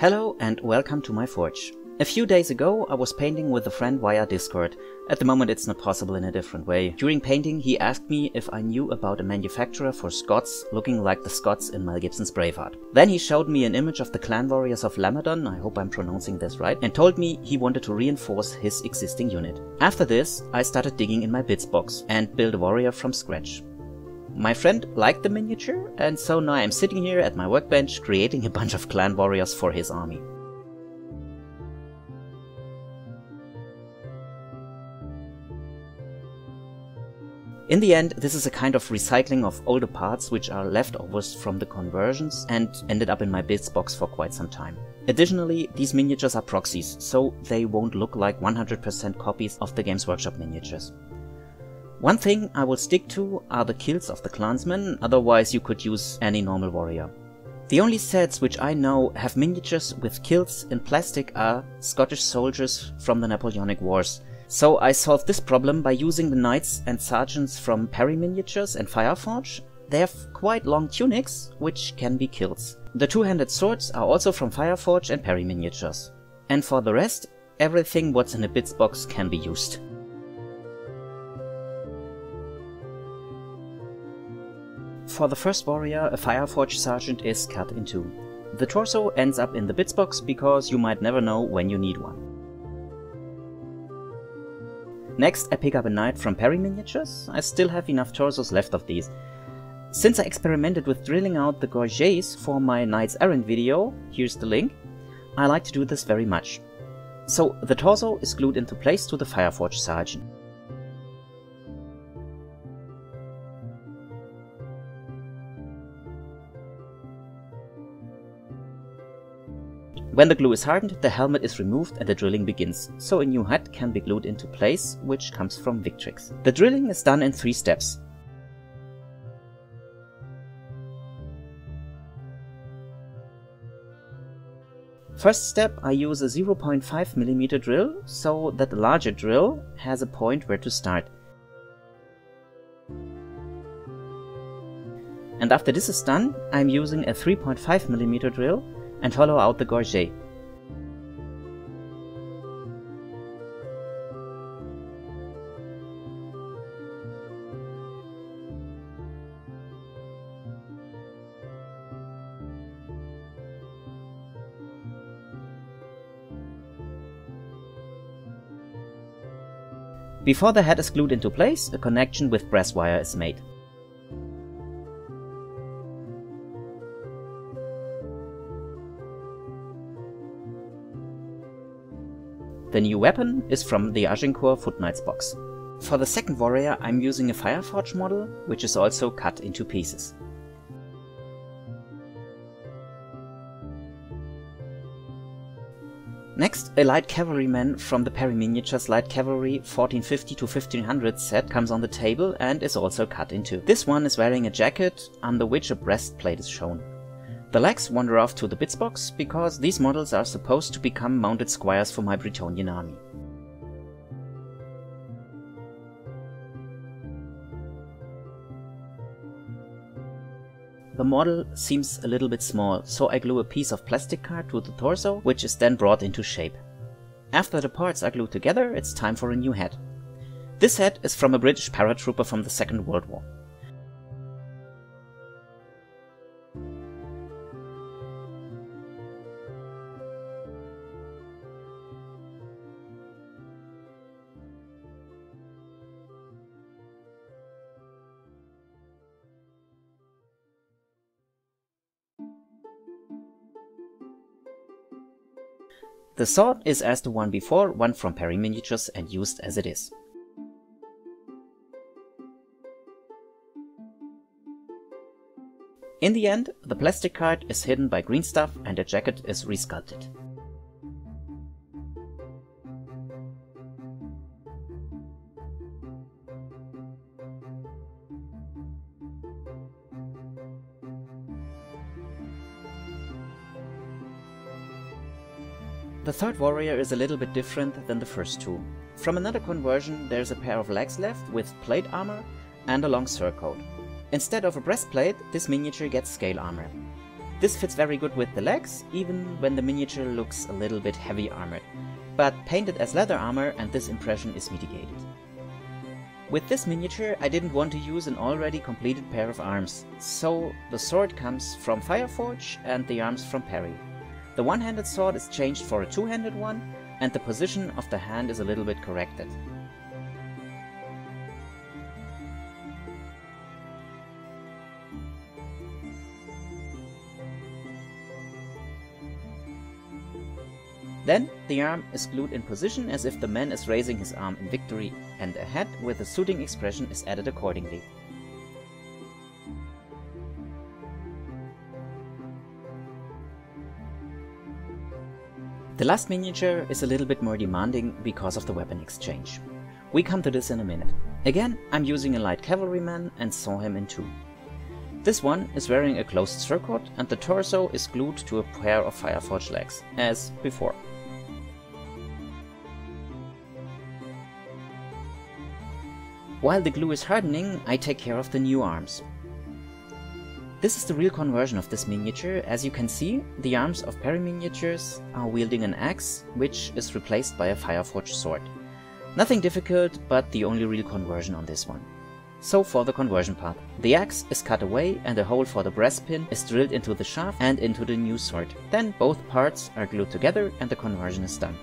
Hello and welcome to my forge. A few days ago I was painting with a friend via Discord. At the moment it's not possible in a different way. During painting he asked me if I knew about a manufacturer for Scots looking like the Scots in Mel Gibson's Braveheart. Then he showed me an image of the clan warriors of Lamedon, I hope I'm pronouncing this right, and told me he wanted to reinforce his existing unit. After this I started digging in my bitzbox and built a warrior from scratch. My friend liked the miniature, and so now I'm sitting here at my workbench creating a bunch of clan warriors for his army. In the end, this is a kind of recycling of older parts which are leftovers from the conversions and ended up in my bitzbox for quite some time. Additionally, these miniatures are proxies, so they won't look like 100% copies of the Games Workshop miniatures. One thing I will stick to are the kills of the Clansmen, otherwise you could use any normal warrior. The only sets which I know have miniatures with kills in plastic are Scottish soldiers from the Napoleonic Wars. So I solved this problem by using the knights and sergeants from Perry Miniatures and Fireforge. They have quite long tunics, which can be kills. The two-handed swords are also from Fireforge and Perry Miniatures. And for the rest, everything what's in a bitzbox can be used. For the first warrior, a Fireforge sergeant is cut in two. The torso ends up in the bitzbox because you might never know when you need one. Next I pick up a knight from Perry Miniatures. I still have enough torsos left of these. Since I experimented with drilling out the gorgets for my Knight's Errant video, here's the link, I like to do this very much. So the torso is glued into place to the Fireforge sergeant. When the glue is hardened, the helmet is removed and the drilling begins, so a new head can be glued into place, which comes from Victrix. The drilling is done in 3 steps. First step, I use a 0.5mm drill, so that the larger drill has a point where to start. And after this is done, I'm using a 3.5mm drill and hollow out the gorget. Before the head is glued into place, a connection with brass wire is made. The new weapon is from the Agincourt Foot Knights box. For the second warrior I'm using a Fireforge model, which is also cut into pieces. Next, a light cavalryman from the Perry Miniatures Light Cavalry 1450 to 1500 set comes on the table and is also cut in two. This one is wearing a jacket under which a breastplate is shown. The legs wander off to the bitzbox because these models are supposed to become mounted squires for my Bretonnian army. The model seems a little bit small, so I glue a piece of plastic card to the torso, which is then brought into shape. After the parts are glued together, it's time for a new head. This head is from a British paratrooper from the Second World War. The sword is as the one before, one from Perry Miniatures and used as it is. In the end, the plastic card is hidden by green stuff and the jacket is resculpted. The third warrior is a little bit different than the first two. From another conversion there's a pair of legs left with plate armor and a long surcoat. Instead of a breastplate, this miniature gets scale armor. This fits very good with the legs, even when the miniature looks a little bit heavy armored, but painted as leather armor and this impression is mitigated. With this miniature I didn't want to use an already completed pair of arms, so the sword comes from Fireforge and the arms from Parry. The one-handed sword is changed for a two-handed one, and the position of the hand is a little bit corrected. Then the arm is glued in position as if the man is raising his arm in victory, and a hat with a suiting expression is added accordingly. The last miniature is a little bit more demanding because of the weapon exchange. We come to this in a minute. Again, I'm using a light cavalryman and saw him in two. This one is wearing a closed surcoat and the torso is glued to a pair of Fireforge legs, as before. While the glue is hardening, I take care of the new arms. This is the real conversion of this miniature. As you can see, the arms of Parry miniatures are wielding an axe, which is replaced by a Fireforge sword. Nothing difficult, but the only real conversion on this one. So for the conversion part. The axe is cut away and a hole for the breastpin is drilled into the shaft and into the new sword. Then both parts are glued together and the conversion is done.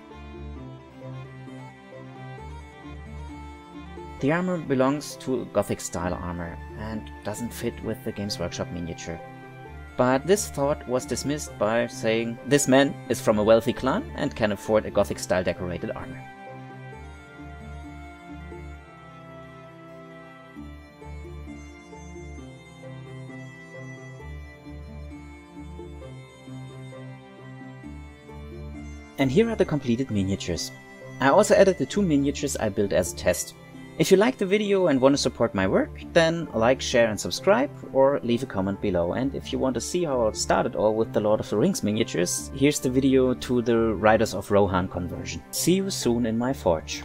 The armor belongs to Gothic style armor and doesn't fit with the Games Workshop miniature. But this thought was dismissed by saying this man is from a wealthy clan and can afford a Gothic style decorated armor. And here are the completed miniatures. I also added the two miniatures I built as a test. If you liked the video and want to support my work, then like, share and subscribe, or leave a comment below. And if you want to see how I started all with the Lord of the Rings miniatures, here's the video to the Riders of Rohan conversion. See you soon in my forge.